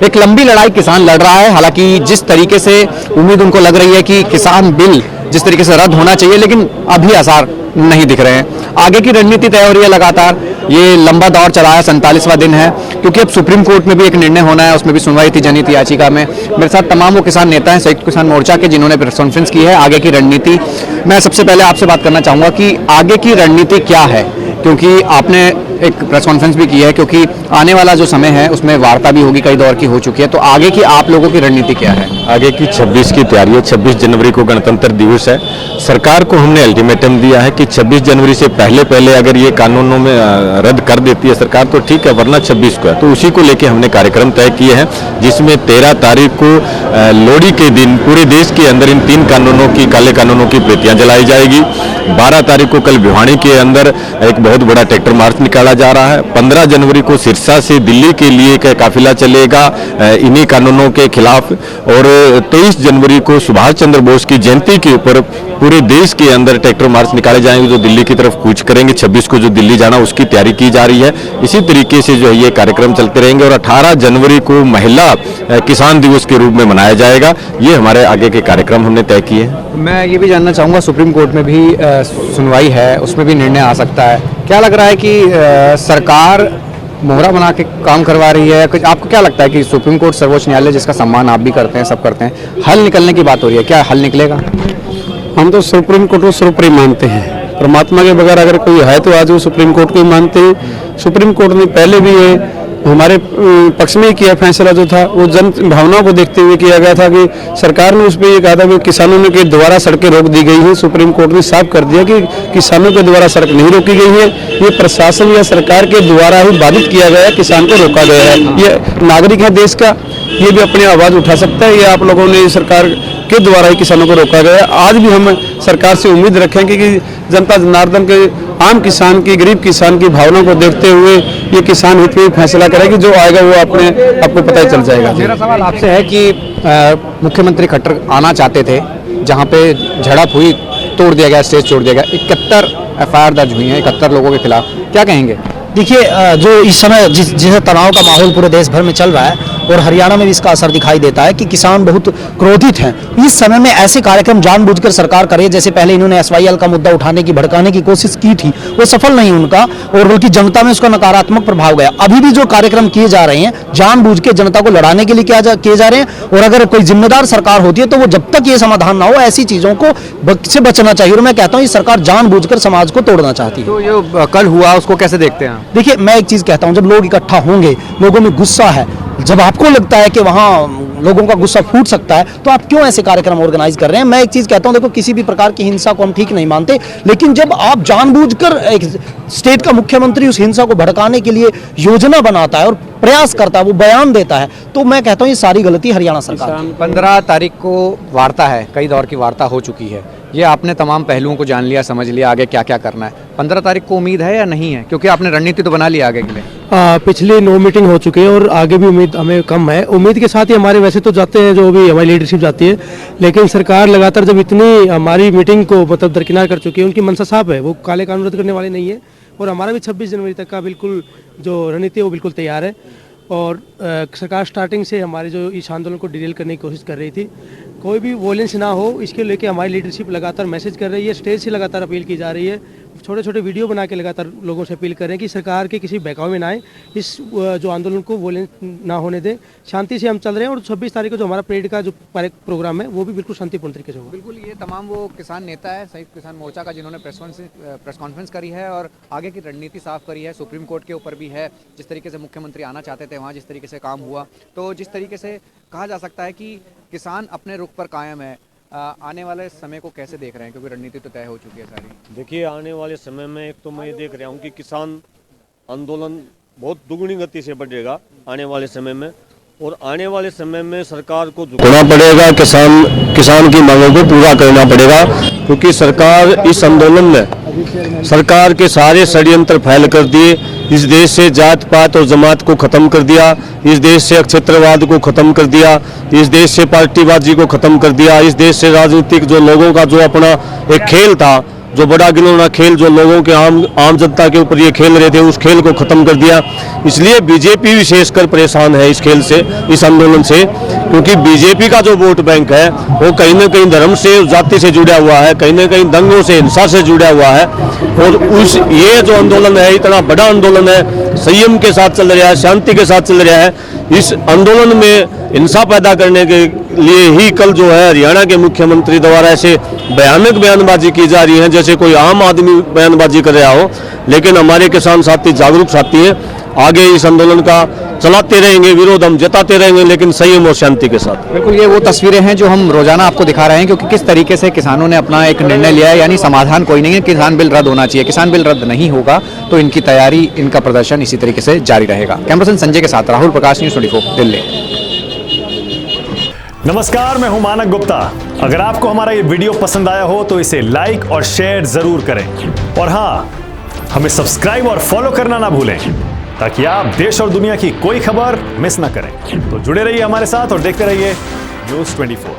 एक लंबी लड़ाई किसान लड़ रहा है। हालांकि जिस तरीके से उम्मीद उनको लग रही है कि किसान बिल जिस तरीके से रद्द होना चाहिए, लेकिन अभी आसार नहीं दिख रहे हैं। आगे की रणनीति तय हो रही है लगातार। ये लंबा दौर चला है, 47वां दिन है, क्योंकि अब सुप्रीम कोर्ट में भी एक निर्णय होना है। उसमें भी सुनवाई थी जनहित याचिका में। मेरे साथ तमाम वो किसान नेता हैं संयुक्त किसान मोर्चा के, जिन्होंने प्रेस कॉन्फ्रेंस की है। आगे की रणनीति, मैं सबसे पहले आपसे बात करना चाहूंगा कि आगे की रणनीति क्या है, क्योंकि आपने एक प्रेस कॉन्फ्रेंस भी की है, क्योंकि आने वाला जो समय है उसमें वार्ता भी होगी, कई दौर की हो चुकी है। तो आगे की आप लोगों की रणनीति क्या है? आगे की 26 की तैयारी है। 26 जनवरी को गणतंत्र दिवस है। सरकार को हमने अल्टीमेटम दिया है कि 26 जनवरी से पहले अगर ये कानूनों में रद्द कर देती है सरकार तो ठीक है, वरना 26 को है। तो उसी को लेके हमने कार्यक्रम तय किए हैं, जिसमें 13 तारीख को लोहड़ी के दिन पूरे देश के अंदर इन 3 कानूनों की, काले कानूनों की प्रतियां जलाई जाएगी। 12 तारीख को कल भिवानी के अंदर एक बहुत बड़ा ट्रैक्टर मार्च निकाला जा रहा है। 15 जनवरी को सिरसा से दिल्ली के लिए एक काफिला चलेगा इन्हीं कानूनों के खिलाफ। और 23 जनवरी को सुभाष चंद्र बोस की जयंती के ऊपर पूरे देश के अंदर ट्रैक्टर मार्च निकाले जाएंगे, जो दिल्ली की तरफ कूच करेंगे। 26 को जो दिल्ली जाना, उसकी तैयारी की जा रही है। इसी तरीके से जो है ये कार्यक्रम चलते रहेंगे। और 18 जनवरी को महिला किसान दिवस के रूप में मनाया जाएगा। ये हमारे आगे के कार्यक्रम हमने तय किए हैं। मैं ये भी जानना चाहूँगा, सुप्रीम कोर्ट में भी सुनवाई है, उसमें भी निर्णय आ सकता है। क्या लग रहा है कि सरकार मोहरा बना के काम करवा रही है? आपको क्या लगता है कि सुप्रीम कोर्ट, सर्वोच्च न्यायालय, जिसका सम्मान आप भी करते हैं, सब करते हैं, हल निकलने की बात हो रही है, क्या हल निकलेगा? हम तो सुप्रीम कोर्ट को सुप्रीम मानते हैं। परमात्मा के बगैर अगर कोई है तो आज वो सुप्रीम कोर्ट को ही मानते हैं। सुप्रीम कोर्ट ने पहले भी ये हमारे पक्ष में ही किया फैसला जो था, वो जन भावनाओं को देखते हुए किया गया था कि सरकार ने उस पर ये कहा था कि किसानों ने के द्वारा सड़कें रोक दी गई हैं। सुप्रीम कोर्ट ने साफ कर दिया कि किसानों के द्वारा सड़क नहीं रोकी गई है, ये प्रशासन या सरकार के द्वारा ही बाधित किया गया है, किसान को रोका गया है। ये नागरिक है देश का, ये भी अपनी आवाज़ उठा सकता है। ये आप लोगों ने सरकार के द्वारा ही किसानों को रोका गया है। आज भी हम सरकार से उम्मीद रखेंगे कि जनता जनार्दन के, आम किसान की, गरीब किसान की भावना को देखते हुए ये किसान हित में फैसला करेगी। जो आएगा वो आपको पता ही चल जाएगा। मेरा सवाल आपसे है कि मुख्यमंत्री खट्टर आना चाहते थे, जहाँ पे झड़प हुई, तोड़ दिया गया, स्टेज छोड़ दिया गया, 71 FIR दर्ज हुई हैं 71 लोगों के खिलाफ, क्या कहेंगे? देखिए, जो इस समय जिस तनाव का माहौल पूरे देश भर में चल रहा है और हरियाणा में भी इसका असर दिखाई देता है कि किसान बहुत क्रोधित हैं। इस समय में ऐसे कार्यक्रम जानबूझकर सरकार करे, जैसे पहले इन्होंने SYL का मुद्दा उठाने की, भड़काने की कोशिश की थी, वो सफल नहीं उनका, और बल्कि जनता में उसका नकारात्मक प्रभाव गया। अभी भी जो कार्यक्रम किए जा रहे हैं जानबूझ के जनता को लड़ाने के लिए किए जा रहे हैं। और अगर कोई जिम्मेदार सरकार होती है तो वो जब तक ये समाधान ना हो ऐसी चीजों को से बचना चाहिए। और मैं कहता हूँ ये सरकार जानबूझकर समाज को तोड़ना चाहती है। तो ये कल हुआ, उसको कैसे देखते हैं? देखिए, मैं एक चीज कहता हूं, जब लोग इकट्ठा होंगे, लोगों में गुस्सा है, जब आपको लगता है कि वहां लोगों का गुस्सा फूट सकता है, तो आप क्यों ऐसे कार्यक्रम ऑर्गेनाइज कर रहे हैं? मैं एक चीज कहता हूं, देखो, किसी भी प्रकार की हिंसा को हम ठीक नहीं मानते, लेकिन जब आप जानबूझकर, एक स्टेट का मुख्यमंत्री उस हिंसा को भड़काने के लिए योजना बनाता है और प्रयास करता है, वो बयान देता है, तो मैं कहता हूं ये सारी गलती हरियाणा सरकार की। 15 तारीख को वार्ता है, कई दौर की वार्ता हो चुकी है। ये आपने तमाम पहलुओं को जान लिया, समझ लिया, आगे क्या क्या करना है। 15 तारीख को उम्मीद है या नहीं है? क्योंकि आपने रणनीति तो बना ली आगे के लिए। पिछले 9 मीटिंग हो चुके हैं और आगे भी उम्मीद हमें कम है। उम्मीद के साथ ही हमारे वैसे तो जाते हैं, जो भी हमारी लीडरशिप जाती है, लेकिन सरकार लगातार जब इतनी हमारी मीटिंग को मतलब दरकिनार कर चुकी है, उनकी मनसा साफ है, वो काले कानून रद्द करने वाले नहीं है। और हमारा भी 26 जनवरी तक का बिल्कुल जो रणनीति है वो बिल्कुल तैयार है। और सरकार स्टार्टिंग से हमारे जो इस आंदोलन को डिटेल करने की कोशिश कर रही थी, कोई भी वॉयलेंस ना हो, इसके लेके हमारी लीडरशिप लगातार मैसेज कर रही है, स्टेज से लगातार अपील की जा रही है, छोटे छोटे वीडियो बना के लगातार लोगों से अपील कर रहे हैं कि सरकार के किसी बहकावे में ना आए, इस जो आंदोलन को वॉयलेंस ना होने दें, शांति से हम चल रहे हैं। और 26 तारीख को जो हमारा परेड का जो प्रोग्राम है वो भी बिल्कुल शांतिपूर्ण तरीके से होगा। बिल्कुल, ये तमाम वो किसान नेता है संयुक्त किसान मोर्चा का, जिन्होंने प्रेस कॉन्फ्रेंस करी है और आगे की रणनीति साफ करी है। सुप्रीम कोर्ट के ऊपर भी है, जिस तरीके से मुख्यमंत्री आना चाहते थे वहाँ जिस तरीके से काम हुआ, तो जिस तरीके से कहा जा सकता है कि किसान अपने रुख पर कायम है। आने वाले समय को कैसे देख रहे हैं, क्योंकि रणनीति तो तय हो चुकी है सारी? देखिए, आने वाले समय में एक तो मैं ये देख रहा हूँ कि किसान आंदोलन बहुत दुगनी गति से बढ़ेगा आने वाले समय में। और आने वाले समय में सरकार को झुकना पड़ेगा, किसान की मांगों को पूरा करना पड़ेगा, क्योंकि सरकार इस आंदोलन में सरकार के सारे षड्यंत्र फैल कर दिए। इस देश से जात पात और जमात को खत्म कर दिया, इस देश से क्षेत्रवाद को खत्म कर दिया, इस देश से पार्टीबाजी को खत्म कर दिया, इस देश से राजनीतिक जो लोगों का जो अपना एक खेल था जो बड़ा खिलौना खेल जो लोगों के आम जनता के ऊपर ये खेल रहे थे, उस खेल को खत्म कर दिया। इसलिए बीजेपी विशेषकर परेशान है इस खेल से, इस आंदोलन से, क्योंकि बीजेपी का जो वोट बैंक है वो कहीं ना कहीं धर्म से, जाति से जुड़ा हुआ है, कहीं ना कहीं दंगों से, हिंसा से जुड़ा हुआ है। और ये जो आंदोलन है, इतना बड़ा आंदोलन है, संयम के साथ चल रहा है, शांति के साथ चल रहा है। इस आंदोलन में हिंसा पैदा करने के लिए ही कल जो है हरियाणा के मुख्यमंत्री द्वारा ऐसे भयानक बयानबाजी की जा रही है, जैसे कोई आम आदमी बयानबाजी कर रहा हो। लेकिन हमारे किसान साथी जागरूक साथी हैं, आगे इस आंदोलन का चलाते रहेंगे, विरोध हम जताते रहेंगे, लेकिन संयम और शांति के साथ। बिल्कुल, ये वो तस्वीरें हैं जो हम रोजाना आपको दिखा रहे हैं, क्योंकि किस तरीके से किसानों ने अपना एक निर्णय लिया है, यानी समाधान कोई नहीं है, किसान बिल रद्द होना चाहिए। किसान बिल रद्द नहीं होगा तो इनकी तैयारी, इनका प्रदर्शन इसी तरीके से जारी रहेगा। कैमरा पर्सन संजय के साथ राहुल प्रकाश, न्यूज़ 24 दिल्ली। नमस्कार, मैं हूं मानक गुप्ता। अगर आपको हमारा ये वीडियो पसंद आया हो तो इसे लाइक और शेयर जरूर करें, और हाँ, हमें सब्सक्राइब और फॉलो करना ना भूलें, ताकि आप देश और दुनिया की कोई खबर मिस ना करें। तो जुड़े रहिए हमारे साथ और देखते रहिए न्यूज़ 24।